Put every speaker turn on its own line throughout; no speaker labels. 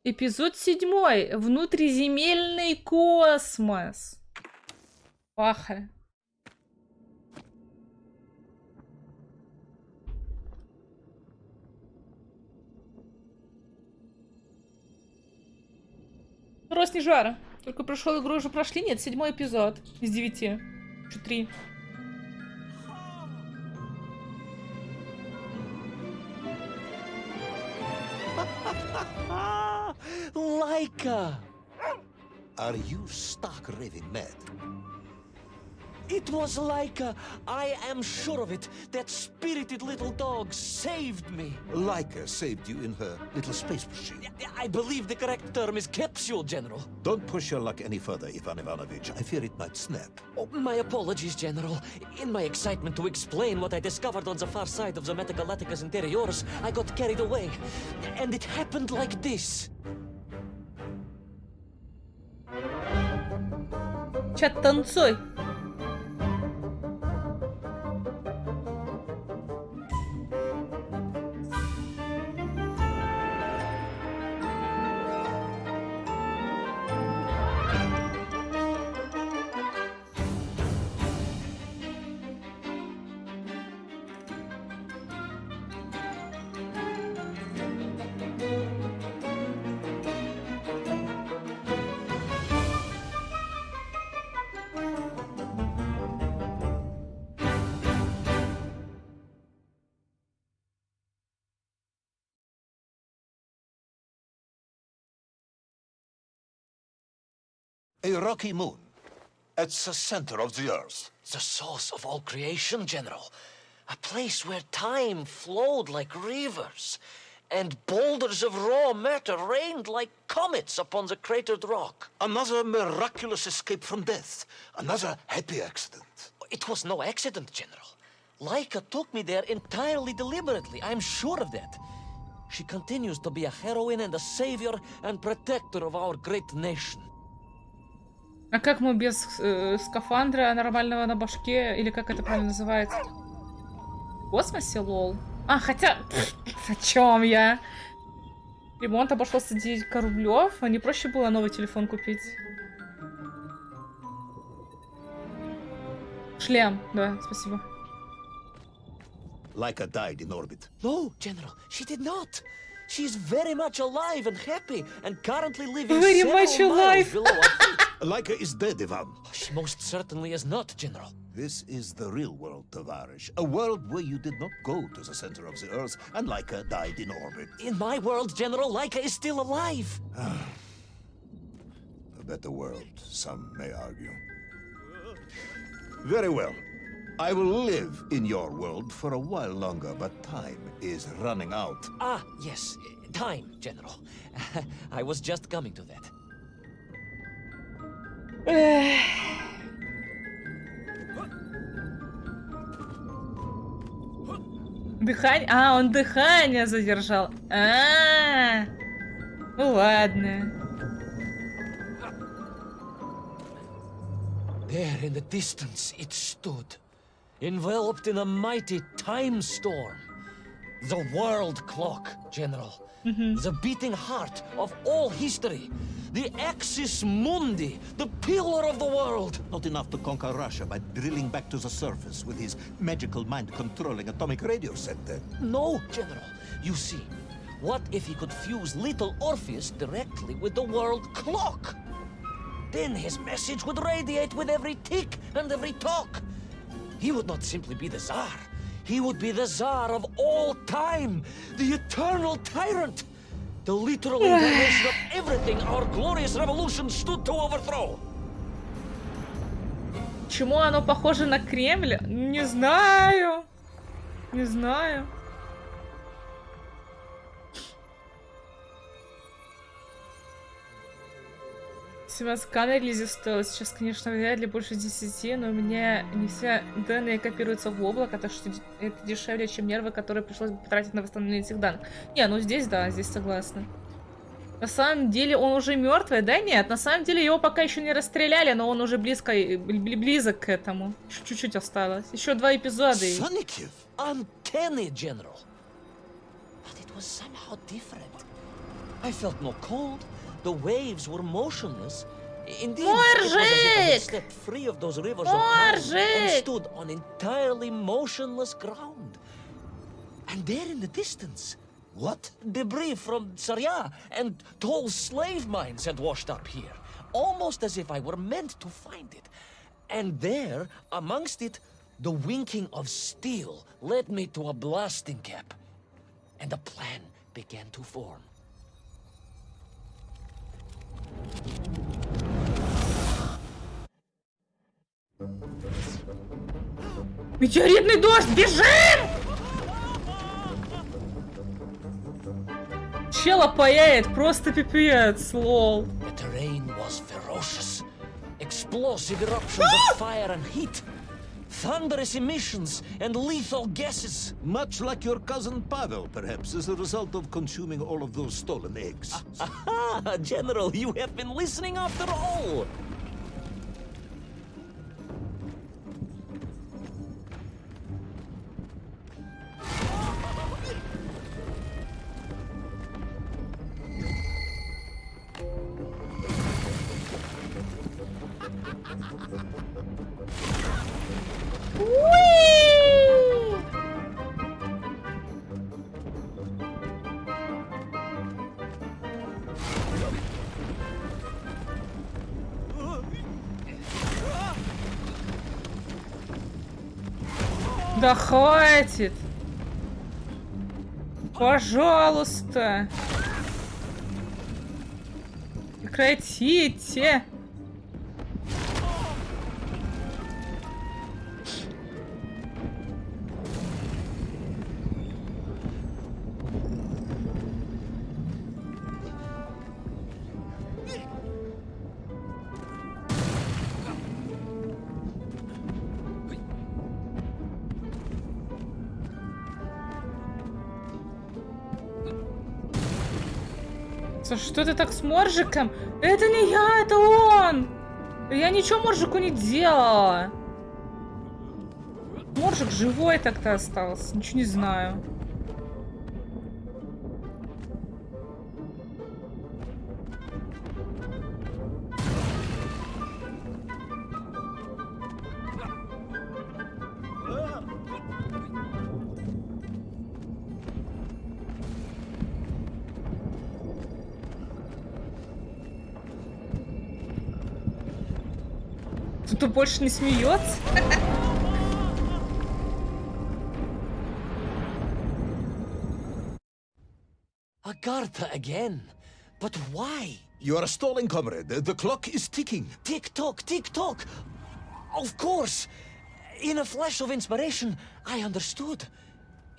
Эпизод 7. Внутриземельный космос. Паха. Рост не жара. Только прошел игру, уже прошли? Нет, 7-й эпизод из 9. Еще 3.
Laika!
Are you stark raving mad?
It was Laika! I am sure of it! That spirited little dog saved me!
Laika saved you in her little space machine.
I believe the correct term is capsule, General.
Don't push your luck any further, Ivan Ivanovich. I fear it might snap.
Oh, my apologies, General. In my excitement to explain what I discovered on the far side of the Metagalacticus Interiors, I got carried away. And it happened like this.
Чат, танцуй.
A rocky moon. It's the center of the Earth.
The source of all creation, General. A place where time flowed like rivers, and boulders of raw matter rained like comets upon the cratered rock.
Another miraculous escape from death. Another happy accident.
It was no accident, General. Laika took me there entirely deliberately. I'm sure of that. She continues to be a heroine and a savior and protector of our great nation.
А как мы без скафандра нормального на башке, или как это правильно называется? В космосе, лол? А, хотя... О чем я? Ремонт обошелся 9 рублев, а не проще было новый телефон купить? Шлем, да, спасибо.
Laika died in orbit.
No, General, she did not. She's very much alive and happy, and currently living
Very
several
much
miles
alive.
below our feet.
Laika is dead, Ivan.
She most certainly is not, General.
This is the real world, Tavarish. A world where you did not go to the center of the Earth, and Laika died in orbit.
In my world, General, Laika is still alive.
A better world, some may argue. Very well. I will live in your world for a while longer, but time is running out.
Ah, yes, time, General. I was just coming to that.
Дыхание... А, он дыхание задержал. Ну ладно.
There in the distance it stood, enveloped in a mighty time storm. The world clock, General. The beating heart of all history. The axis mundi, the pillar of the world.
Not enough to conquer Russia by drilling back to the surface with his magical mind-controlling atomic radio set then.
No, General. You see, what if he could fuse little Orpheus directly with the world clock? Then his message would radiate with every tick and every tock. He would not simply be the Tsar. He would be the Tsar of all time, the eternal tyrant, the literal incarnation of everything our glorious revolution stood to overthrow.
Чему оно похоже на Кремль? Не знаю. Не знаю. Семаска на релизе стоила. Сейчас, конечно, вряд ли больше 10, но у меня не все данные копируются в облако, так что это дешевле, чем нервы, которые пришлось бы потратить на восстановление этих данных. Не, ну здесь да, здесь согласна. На самом деле он уже мертвый, да? Нет, на самом деле его пока еще не расстреляли, но он уже близок к этому. Еще чуть-чуть осталось. Еще 2 эпизода.
Uncanny, General. But it was somehow different. I felt no cold. The waves were motionless. Indeed,
Моржик!
it was as if I had stepped free of those rivers of time and
Моржик!
stood on entirely motionless ground. And there in the distance,
What?
debris from Sarya and tall slave mines had washed up here, almost as if I were meant to find it. And there, amongst it, the winking of steel led me to a blasting cap, and a plan began to form.
Метеоритный дождь, бежим! Чела паяет, просто пипец, лол.
The terrain was ferocious. Explosive eruptions of fire and heat. Thunderous emissions and lethal gases.
Much like your cousin Pavel, perhaps, as a result of consuming all of those stolen eggs.
Aha! General, you have been listening after all!
Да хватит! Пожалуйста! Прекратите! Что ты так с Моржиком? Это не я, это он! Я ничего Моржику не делала. Моржик живой так-то остался. Ничего не знаю. Кто больше не смеется?
Agartha again. But why?
You are stalling, comrade. The clock is ticking.
Tick-tock, tick-tock. Of course. In a flash of inspiration, I understood.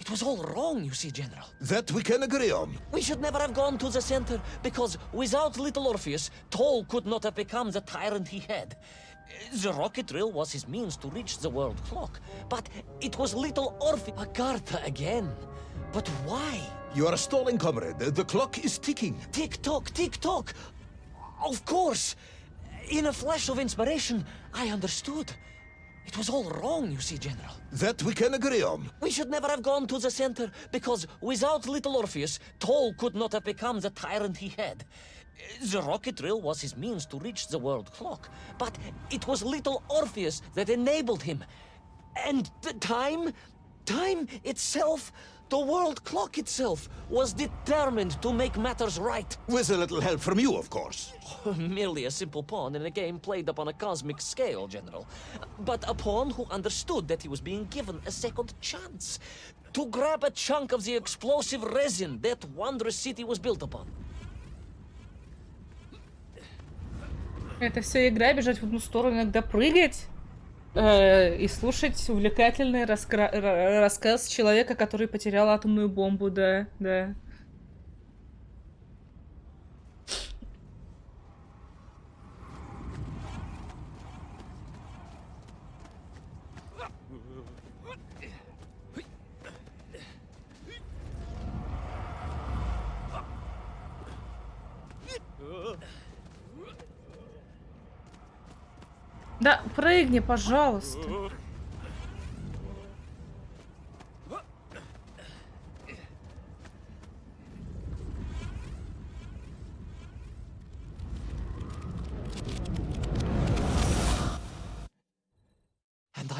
It was all wrong, you see, General.
That we can agree on.
We should never have gone to the center, because without little Orpheus, Toll could not have become the tyrant he had. The rocket drill was his means to reach the world clock, but it was little Orpheus. Agartha again. But why?
You are stalling, comrade. The clock is ticking.
Tick-tock, tick-tock. Of course. In a flash of inspiration, I understood. It was all wrong, you see, General.
That we can agree on.
We should never have gone to the center, because without little Orpheus, Toll could not have become the tyrant he had. The rocket drill was his means to reach the world clock, but it was little Orpheus that enabled him. And the time itself, the world clock itself, was determined to make matters right.
With a little help from you, of course.
Merely a simple pawn in a game played upon a cosmic scale, General. But a pawn who understood that he was being given a second chance to grab a chunk of the explosive resin that wondrous city was built upon.
Это все игра, бежать в одну сторону, иногда прыгать и слушать увлекательный рассказ человека, который потерял атомную бомбу, да, да. Да, прыгни, пожалуйста.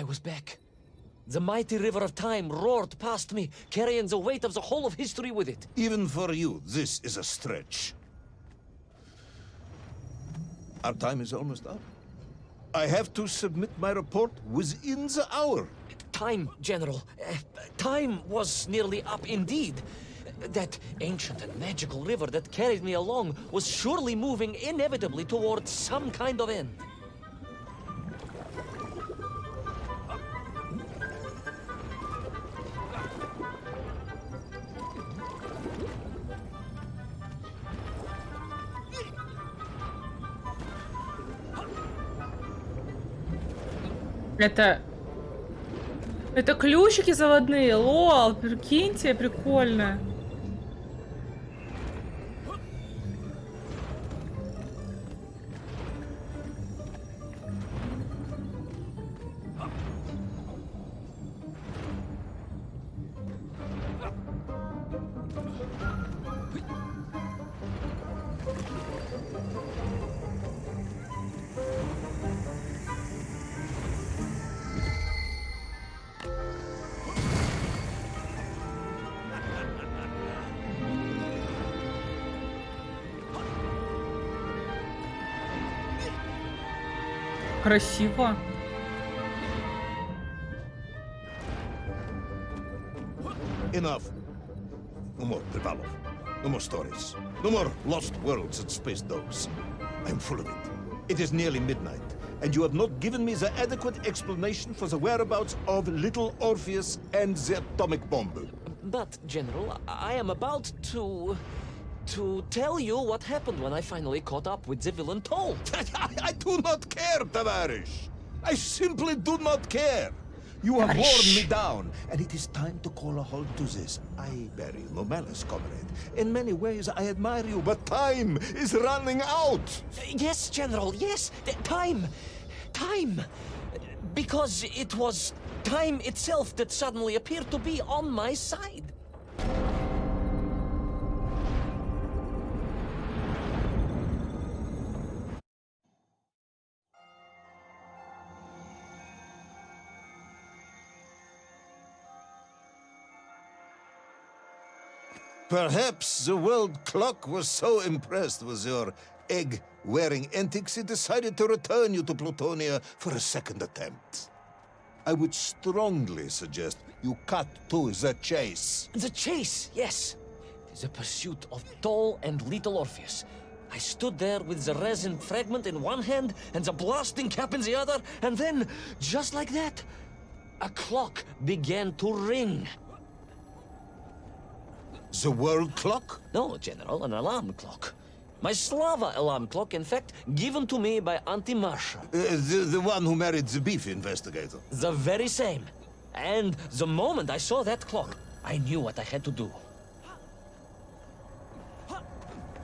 was back. The mighty river of time roared past me, carrying the weight of the whole of history with it.
Even for you, this is a stretch. Our time is almost up. I have to submit my report within the hour.
Time, General. Time was nearly up indeed. That ancient and magical river that carried me along was surely moving inevitably towards some kind of end.
Это ключики заводные, лол, прикиньте, прикольно. Красиво.
Enough. No more Privalov. No more stories. No more lost worlds and space dogs. I'm full of it. It is nearly midnight, and you have not given me the adequate explanation for the whereabouts of little Orpheus and the atomic bomb.
But, General, I am about to tell you what happened when I finally caught up with the villain Toll.
I do not care, Tavarish. I simply do not care. You have worn me down, and it is time to call a halt to this. I bear you no malice, comrade. In many ways, I admire you, but time is running out.
Yes, General, yes. Time. Time. Because it was time itself that suddenly appeared to be on my side.
Perhaps the world clock was so impressed with your egg-wearing antics, it decided to return you to Plutonia for a second attempt. I would strongly suggest you cut to the chase.
The chase, yes. The pursuit of Toll and little Orpheus. I stood there with the resin fragment in one hand and the blasting cap in the other, and then, just like that, a clock began to ring.
The world clock?
No, General, an alarm clock. My Slava alarm clock, in fact, given to me by Auntie Marsha.
The one who married the beef investigator.
The very same. And the moment I saw that clock, I knew what I had to do.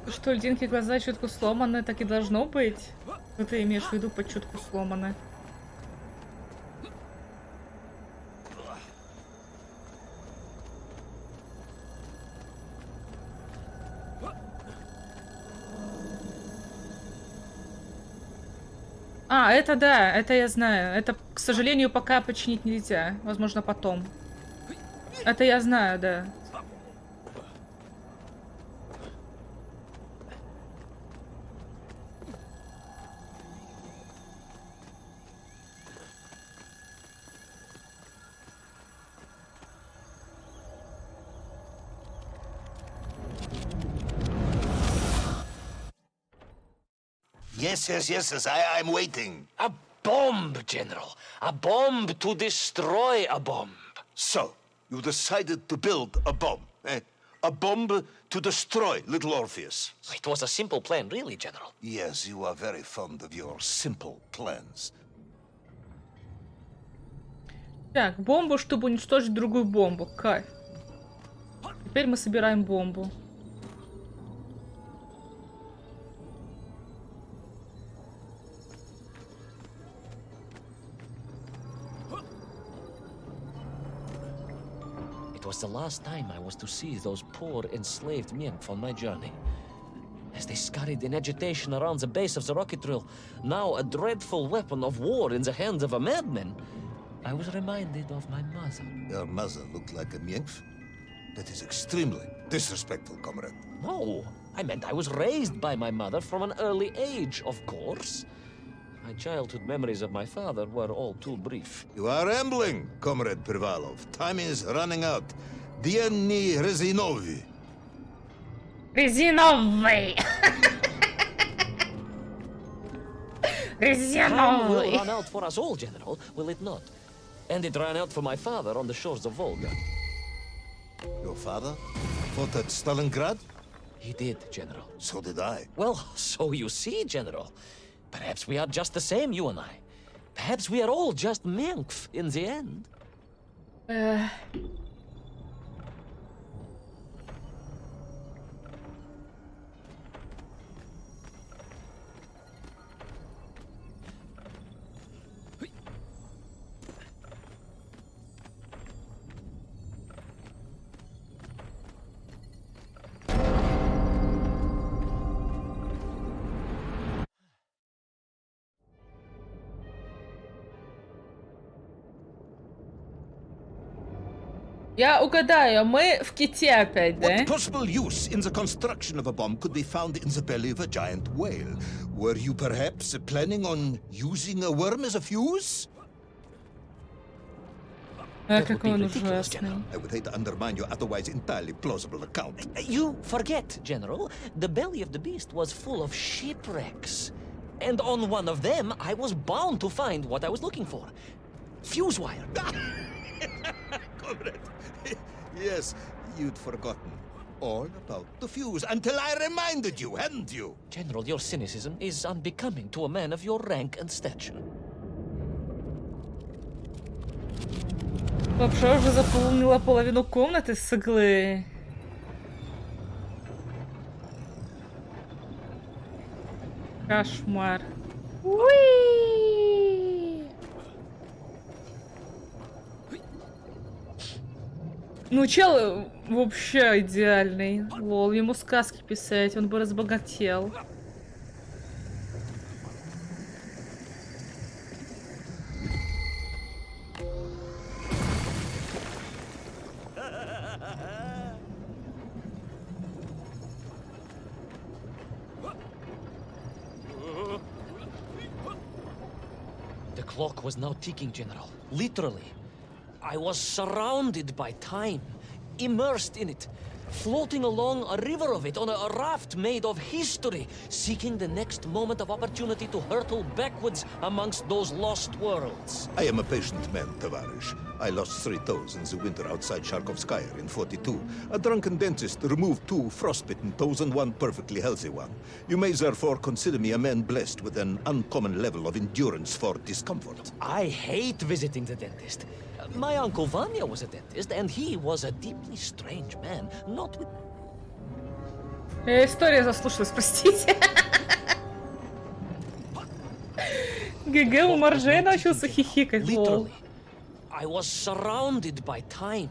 Что, льдинки глаза чутку сломаны, так и должно быть? Что ты имеешь в виду под чутку сломаны? А, это да, это я знаю. Это, к сожалению, пока починить нельзя. Возможно, потом. Это я знаю, да.
Yes, I'm waiting.
A bomb, General. A bomb to destroy a bomb.
So, you decided to build a bomb, eh? A bomb to destroy little Orpheus.
It was a simple plan, really, General.
Yes, you are very fond of your simple plans.
Так, бомбу, чтобы уничтожить другую бомбу. Кайф. Теперь мы собираем бомбу.
It was the last time I was to see those poor enslaved men on my journey. As they scurried in agitation around the base of the rocket drill, now a dreadful weapon of war in the hands of a madman, I was reminded of my mother.
Your mother looked like a nymph? That is extremely disrespectful, comrade.
No, I meant I was raised by my mother from an early age, of course. My childhood memories of my father were all too brief.
You are rambling, comrade Privalov. Time is running out. Dieni Rezinovi.
Резиновый!
Time will
Резиновый!
run out for us all, General, will it not? And it ran out for my father on the shores of Volga.
Your father fought at Stalingrad?
He did, General.
So did I.
Well, so you see, General. Perhaps we are just the same, you and I. Perhaps we are all just Menkf in the end.
Я угадаю, мы в Ките опять, да?
What possible use in the construction of a bomb could be found in the belly of a giant whale? Were you perhaps planning on using a worm as a fuse?
А,
That would
какой
be
он
ridiculous,
ужасный.
General.
I would hate to undermine your otherwise entirely plausible account.
You forget, General. The belly of the beast was full of shipwrecks. And on one of them, I was bound to find what I was looking for. Fuse wire.
Comrade, yes, you'd forgotten all about the fuse until I reminded you, hadn't you?
General, your cynicism is unbecoming to a man of your rank and stature.
Вообще уже заполнила половину комнаты с иглы. Кошмар. Уи! Ну, чел вообще идеальный. Лол, ему сказки писать, он бы разбогател.
The clock was now ticking, General. Literally. I was surrounded by time, immersed in it, floating along a river of it on a raft made of history, seeking the next moment of opportunity to hurtle backwards amongst those lost worlds.
I am a patient man, Tavarish. I lost 3 toes in the winter outside Sharkovskaya in 42. A drunken dentist removed 2 frostbitten toes and 1 perfectly healthy one. You may therefore consider me a man blessed with an uncommon level of endurance for discomfort.
I hate visiting the dentist. My uncle Vanya was a dentist, and he was a deeply strange man, not with...
История заслушалась, простите. ГГ, у Маржей научился хихикать, лол.
Literally. I was surrounded by time,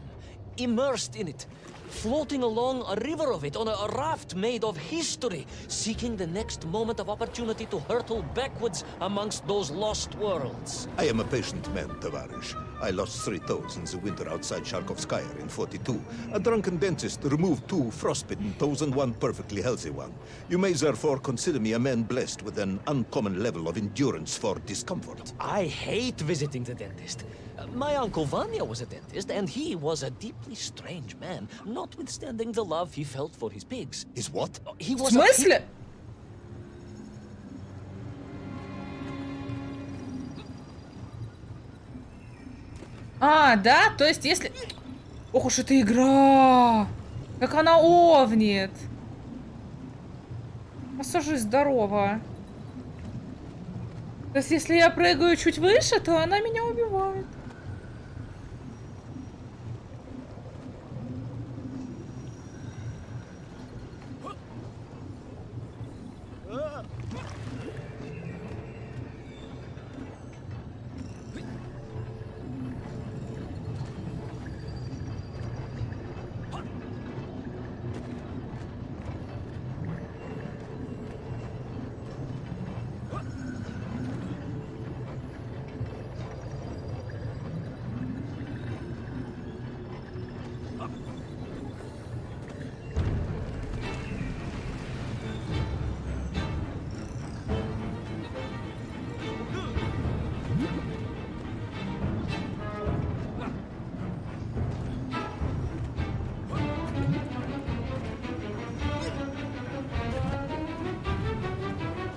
immersed in it, floating along a river of it on a raft made of history, seeking the next moment of opportunity to hurtle backwards amongst those lost worlds.
I am a patient man, Tavarish. I lost 3 toes in the winter outside Sharkovskaya in 42. A drunken dentist removed 2 frostbitten toes and 1 perfectly healthy one. You may therefore consider me a man blessed with an uncommon level of endurance for discomfort.
I hate visiting the dentist. My uncle Vanya was a dentist, and he was a deeply strange man, notwithstanding the love he felt for his pigs.
Is what?
He
В
was
смысле? А, да? То есть если... Ох уж эта игра! Как она овнит! Массажи, здорово. То есть если я прыгаю чуть выше, то она меня убивает.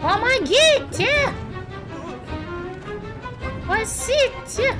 Помогите! Спасите!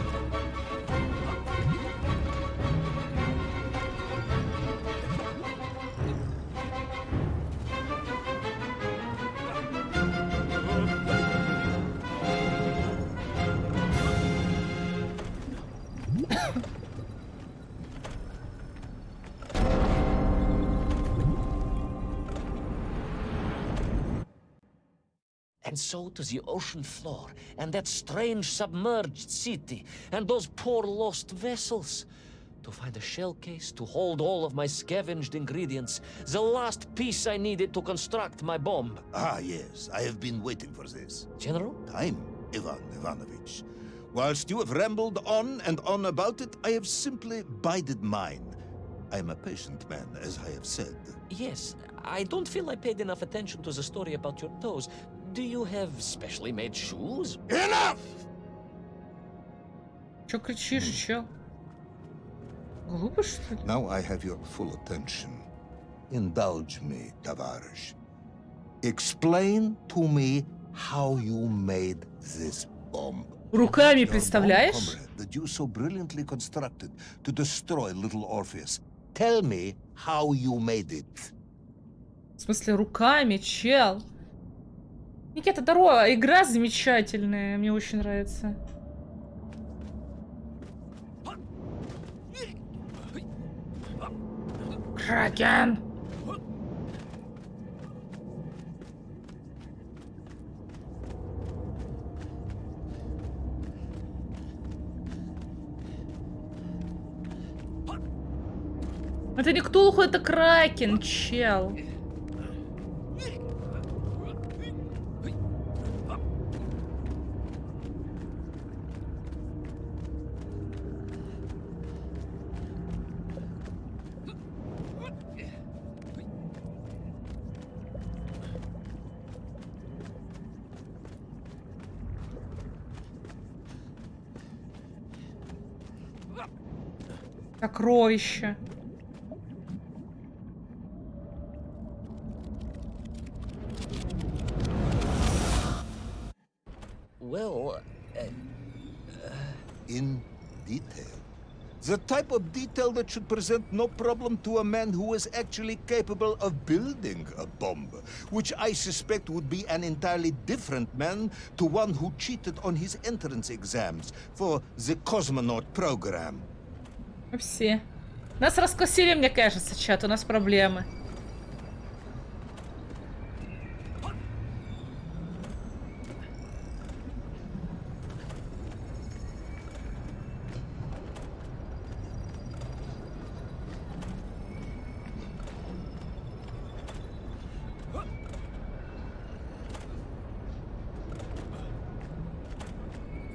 And so to the ocean floor, and that strange submerged city, and those poor lost vessels. To find a shell case to hold all of my scavenged ingredients, the last piece I needed to construct my bomb.
Ah, yes, I have been waiting for this.
General?
Time, Ivan Ivanovich. Whilst you have rambled on and on about it, I have simply bided mine. I am a patient man, as I have said.
Yes, I don't feel I paid enough attention to the story about your toes. Do you have specially made shoes?
Enough!
Чё кричишь, чел? Глупый, что ли?
Now I have your full attention. Indulge me, Tavarish. Explain to me how you made this bomb.
Руками,
Your bomb,
представляешь?
comrade, that you so brilliantly constructed to destroy little Orpheus. Tell me how you made it.
В смысле, руками, чел? Никита, здорово, игра замечательная, мне очень нравится. Кракен! Это не Ктулху, это Кракен, чел. Сокровище.
Well,
In detail. The type of detail that should present no problem to a man who is actually capable of building a bomb, which I suspect would be an entirely different man to one who cheated on his entrance exams for the cosmonaut program.
Все. Нас раскусили, мне кажется, чат, у нас проблемы.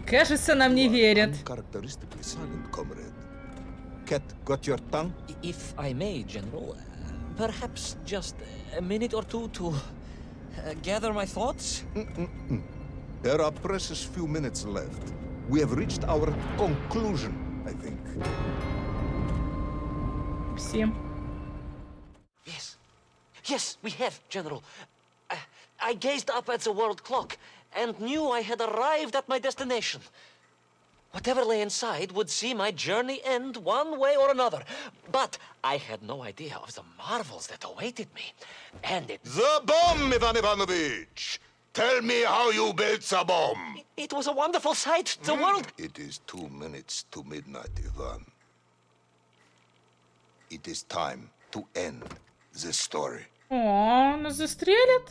Кажется, нам не верят.
Uncharacteristically silent, comrade. Cat, got your tongue?
if I may, General, perhaps just a minute or two to gather my thoughts?
There are precious few minutes left. We have reached our conclusion, I think.
Всем.
Yes, we have, General. I gazed up at the world clock and knew I had arrived at my destination. Whatever lay inside would see my journey end one way or another. But I had no idea of the marvels that awaited me. And it...
The bomb, Ivan Ivanovich! Tell me how you built the bomb!
It was a wonderful sight. The world...
It is 2 minutes to midnight, Ivan. It is time to end the story.
О, нас застрелят?